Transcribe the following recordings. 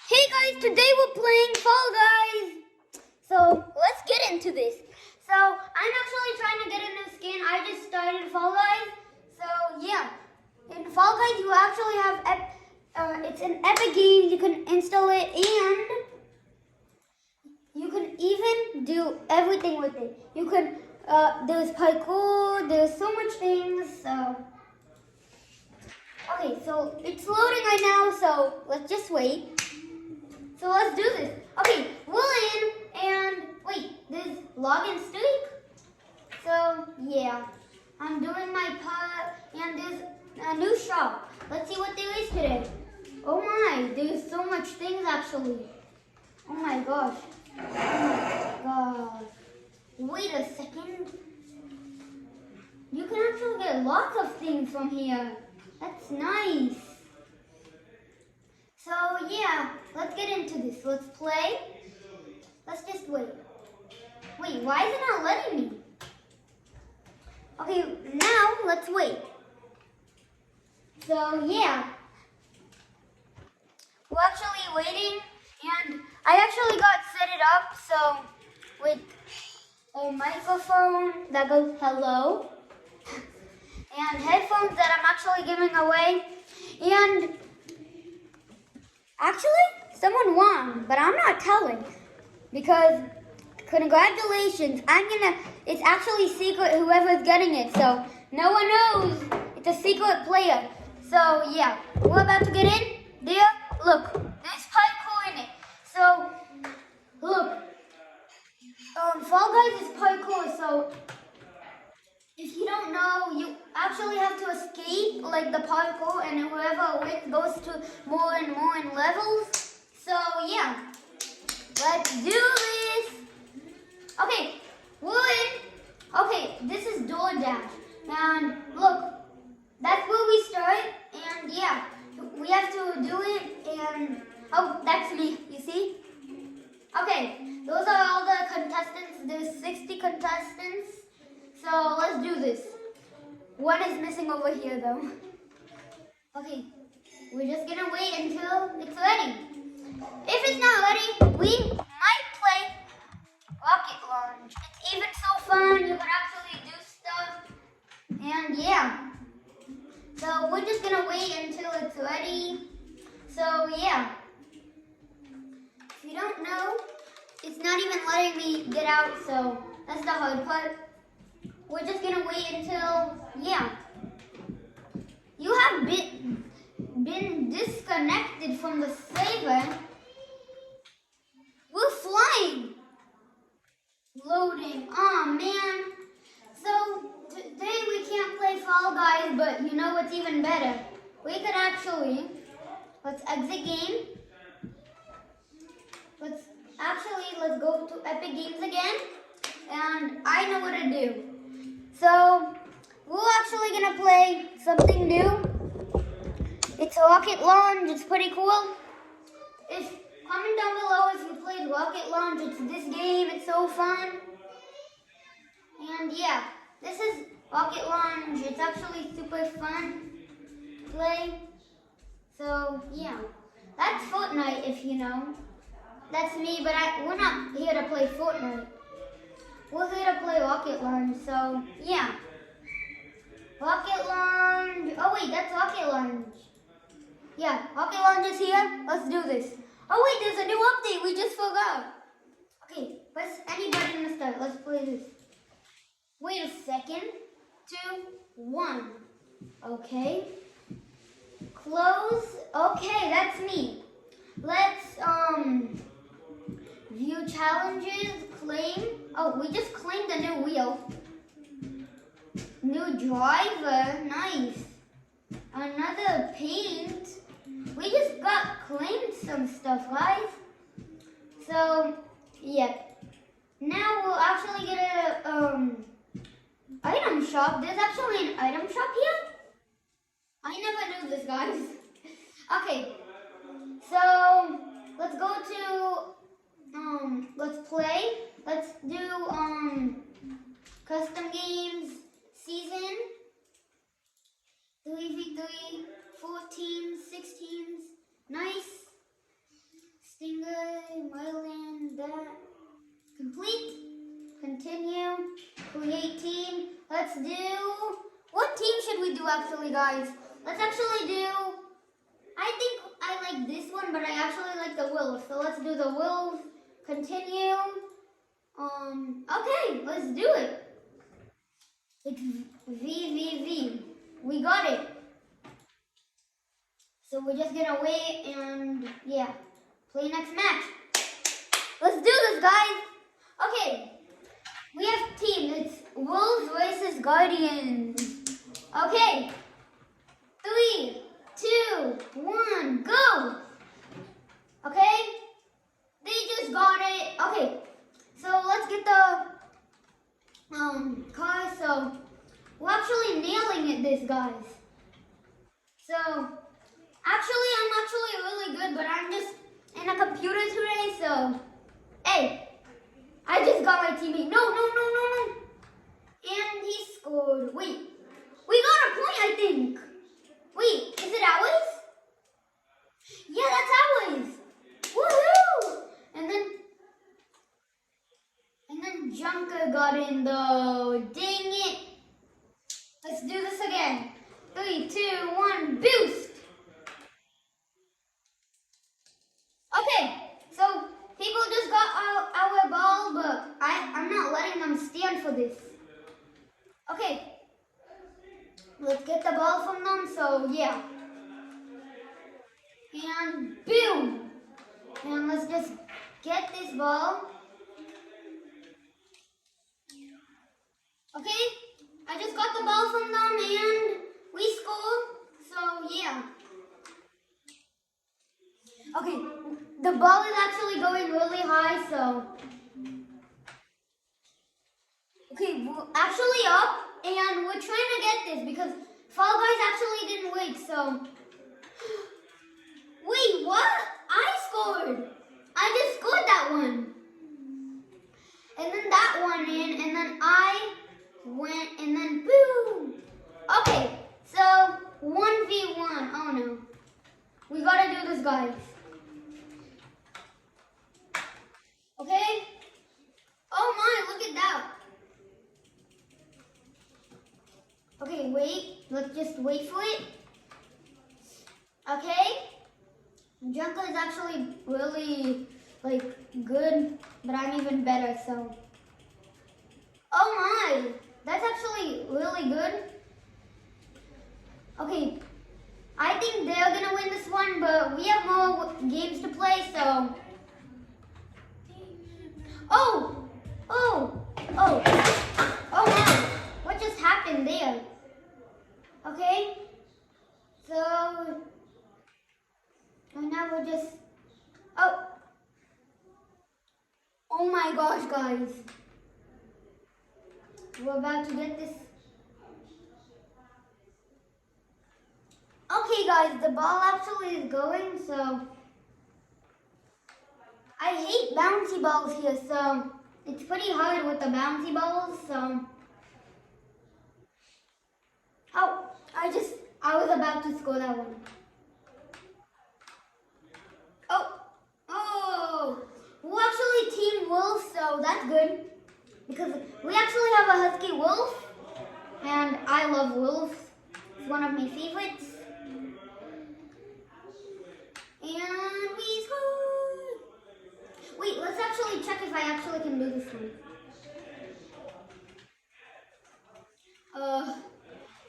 Hey guys, today we're playing Fall Guys. So let's get into this. So I'm actually trying to get a new skin. I just started Fall Guys. So yeah, in Fall Guys you actually have it's an epic game. You can install it and you can even do everything with it. You can there's parkour. There's so much things. So okay, so it's loading right now. So let's just wait. So let's do this. Okay, we're in, and wait, there's login streak. So yeah, I'm doing my part, and there's a new shop. Let's see what there is today. Oh my, there's so much things actually. Oh my gosh. Oh my god. Wait a second. You can actually get lots of things from here. That's nice. So yeah, let's get into this. Let's play. Let's just wait. Wait, why is it not letting me? Okay, now let's wait. So yeah, we're actually waiting, and I actually got set it up so with a microphone that goes hello, and headphones that I'm actually giving away, and actually, someone won, but I'm not telling because congratulations. It's actually secret whoever's getting it, so no one knows. It's a secret player. So yeah, we're about to get in. There, look, there's parkour in it. So look, Fall Guys is parkour, so if you don't know, you actually have to escape like the parkour, and whoever wins goes to more and more in levels. So yeah, let's do this. Okay, we're in. Okay, this is DoorDash. And look, that's where we start. And yeah, we have to do it. And oh, that's me, you see? Okay, those are all the contestants. There's 60 contestants. So let's do this. One is missing over here though. Okay, we're just gonna wait until it's ready. If it's not ready, we might play Rocket Launch. It's even so fun. You can actually do stuff. And yeah. So we're just gonna wait until it's ready. So yeah. If you don't know, it's not even letting me get out, so that's the hard part. We're just gonna wait until, yeah. You have been disconnected from the server. We're flying. Loading. Aw, man. So today we can't play Fall Guys, but you know what's even better? We could actually, let's exit game. Let's go to Epic Games again. And I know what to do. So we're actually gonna play something new. It's Rocket Launch. It's pretty cool. Comment down below if you played Rocket Launch. It's this game. It's so fun. And yeah, this is Rocket Launch. It's actually super fun to play. So yeah, that's Fortnite if you know. That's me, but we're not here to play Fortnite. We're here to play Rocket Launch. So yeah, Rocket Launch. Oh wait, that's Rocket Launch. Yeah, Rocket Launch is here. Let's do this. Oh wait, there's a new update. We just forgot. Okay, press any button to start. Let's play this. Wait a second. 2, 1. Okay. Close. Okay, that's me. Let's view challenges. Claim. Oh, we just claimed a new wheel. New driver. Nice. Another paint. We just got claimed some stuff, guys. So yeah. Now we'll actually get a item shop. There's actually an item shop here? I never knew this, guys. Okay. So let's go to let's play. Let's do custom games season 3v3, 4 teams, 6 teams. Nice. create team. Let's do, what team should we do actually, guys? Let's actually do, I think I like this one, but I actually like the wolves. So let's do the wolves. Continue. Okay, let's do it. It's VVV. We got it. So we're just gonna wait and yeah, play next match. Let's do this, guys. Okay, we have team. It's Wolves versus Guardians. Okay, 3, 2, 1, go. Okay, they just got it. Okay, so let's get the car. So we're actually nailing it, this guys. So actually, I'm actually really good, but I'm just in a computer today. So hey, I just got my teammate. No. And he scored. Wait, we got a point, I think. Wait, is it ours? Yeah, that's ours. Woohoo! And then Junker got in though. Dang it. Let's do this again. 3, 2, 1, boost. Okay, so people just got our ball, but I'm not letting them stand for this. Okay, let's get the ball from them, so yeah. And boom! And let's just get this ball. Okay, I just got the ball from them and we scored, so yeah. Okay, the ball is actually going really high, so. Okay, we're actually up, and we're trying to get this because Fall Guys actually didn't wait, so. Wait, what? I scored. I just scored that one. And then that one in, and then I went, and then boom. Okay, so 1v1. Oh no. We gotta do this, guys. Okay? Oh my, look at that. Okay, wait. Let's just wait for it. Okay? Junker is actually really, good, but I'm even better, so. Oh my, that's actually really good. Okay, I think they're gonna win this one, but we have more games to play, so. Oh my, what just happened there? Okay, so now we're just, oh my gosh, guys. We're about to get this. Okay, guys, the ball actually is going, so. I hate bouncy balls here, so it's pretty hard with the bouncy balls, so. Oh, I was about to score that one. Oh, we're actually Team Wolf, so that's good. Because we actually have a Husky Wolf, and I love wolves. It's one of my favorites. And we scored! Wait, let's actually check if I actually can do this one.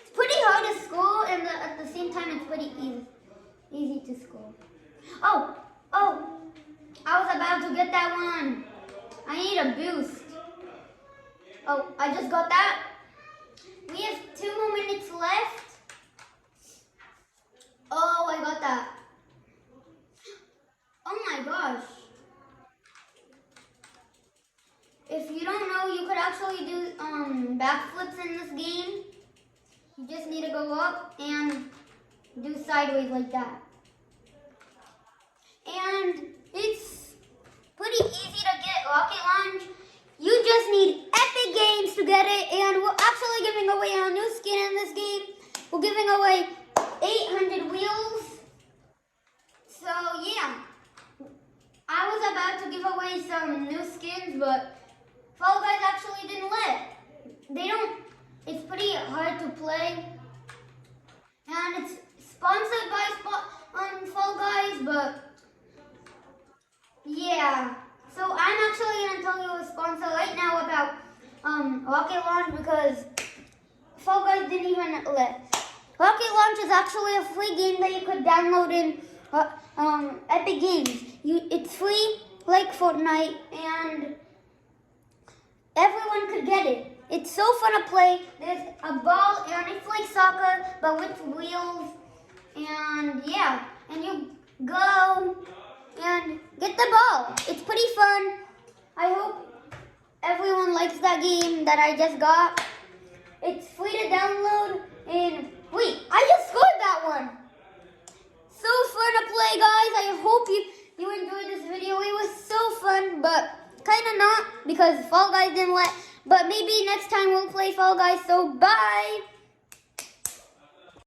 It's pretty hard to score, and at the same time, it's pretty easy to score. Oh, I was about to get that one. I need a boost. Oh, I just got that. We have 2 more minutes left. Oh, I got that. Oh my gosh. If you don't know, you could actually do backflips in this game. You just need to go up and do sideways like that. And it's pretty easy to get rocket launch. You just need Epic Games to get it, and we're actually giving away a new skin in this game. We're giving away 800 wheels. So yeah, I was about to give away some new skins, but Fall Guys actually didn't let. it's pretty hard to play. And it's sponsored by Fall Guys, but yeah. So I'm actually gonna tell you a sponsor right now about Rocket Launch because Fall Guys didn't even let. Rocket Launch is actually a free game that you could download in Epic Games. It's free like Fortnite, and everyone could get it. It's so fun to play. There's a ball, and it's like soccer, but with wheels. And yeah, and you go and get the ball. It's pretty fun. I hope everyone likes that game that I just got. It's free to download. And wait, I just scored that one. So fun to play, guys. I hope you enjoyed this video. It was so fun, but kind of not because Fall Guys didn't let. But maybe next time we'll play Fall Guys. So bye.